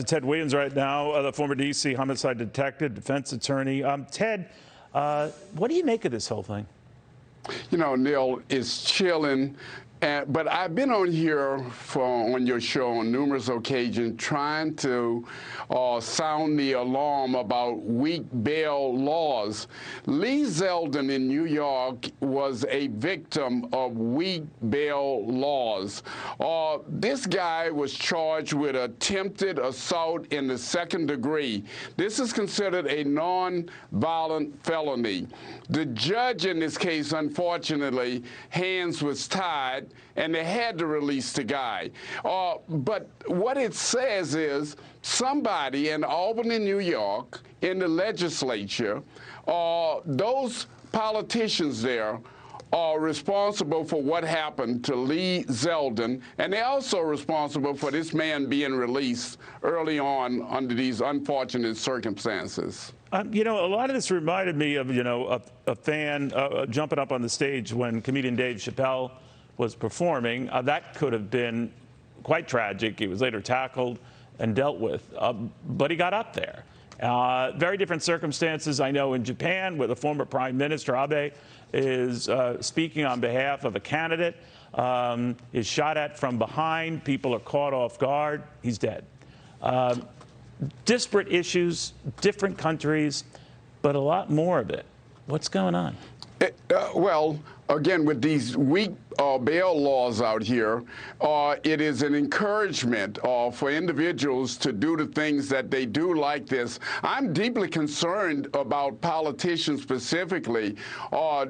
Ted Williams right now, the former D.C. homicide detective, defense attorney. Ted, what do you make of this whole thing? You know, Neil, it's chilling. But I've been on here on your show on numerous occasions trying to sound the alarm about weak bail laws. Lee Zeldin in New York was a victim of weak bail laws. This guy was charged with attempted assault in the second degree. This is considered a non-violent felony. The judge in this case, unfortunately, hands was tied, and they had to release the guy. But what it says is somebody in Albany, New York, in the legislature, those politicians there are responsible for what happened to Lee Zeldin, and they're also responsible for this man being released early on under these unfortunate circumstances. You know, a lot of this reminded me of, a fan jumping up on the stage when comedian Dave Chappelle was performing. That could have been quite tragic. He was later tackled and dealt with, but he got up there. Very different circumstances. I know in Japan, where the former Prime Minister Abe is speaking on behalf of a candidate, is shot at from behind. People are caught off guard. He's dead. Disparate issues, different countries, but a lot more of it. What's going on? Well, again, with these weak bail laws out here, it is an encouragement for individuals to do the things that they do like this. I'm deeply concerned about politicians specifically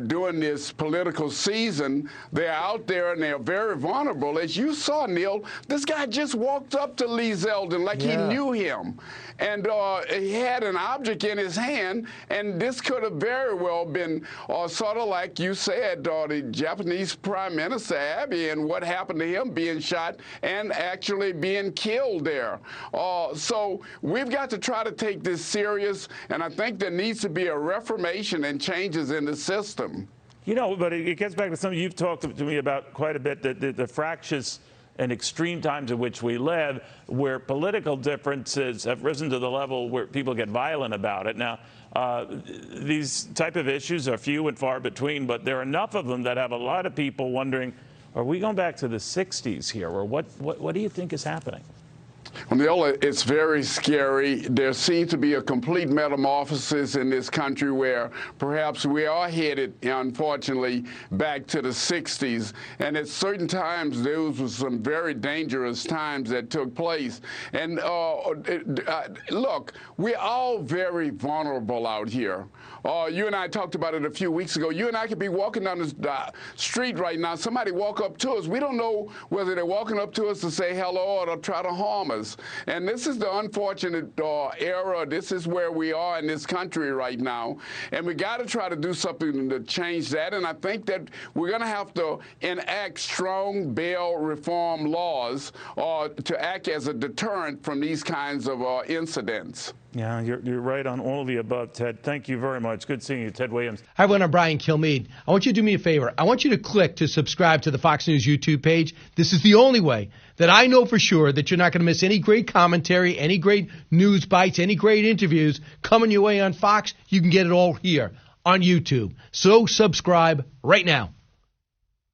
during this political season. They're out there and they're very vulnerable. As you saw, Neil, this guy just walked up to Lee Zeldin like he knew him. And he had an object in his hand, and this could have very well been sort of like you said, the Japanese Prime Minister Abe and what happened to him being shot and actually being killed there. So we've got to try to take this serious, and I think there needs to be a reformation and changes in the system. You know, but it gets back to something you've talked to me about quite a bit, the fractious and extreme times in which we live, where political differences have risen to the level where people get violent about it. Now, these type of issues are few and far between, but there are enough of them that have a lot of people wondering, are we going back to the 60s here, or what do you think is happening? Well, Neil, it's very scary. There seems to be a complete metamorphosis in this country where perhaps we are headed, unfortunately, back to the 60s. And at certain times, those were some very dangerous times that took place. And look, we're all very vulnerable out here. You and I talked about it a few weeks ago. You and I could be walking down the street right now. Somebody walk up to us. We don't know whether they're walking up to us to say hello or to try to harm us. And this is the unfortunate era. This is where we are in this country right now. And we got to try to do something to change that. And I think that we're going to have to enact strong bail reform laws to act as a deterrent from these kinds of incidents. Yeah, you're right on all of the above, Ted. Thank you very much. Good seeing you, Ted Williams. Hi, everyone. I'm Brian Kilmeade. I want you to do me a favor. I want you to click to subscribe to the Fox News YouTube page. This is the only way that I know for sure that you're not going to miss any great commentary, any great news bites, any great interviews coming your way on Fox. You can get it all here on YouTube. So subscribe right now.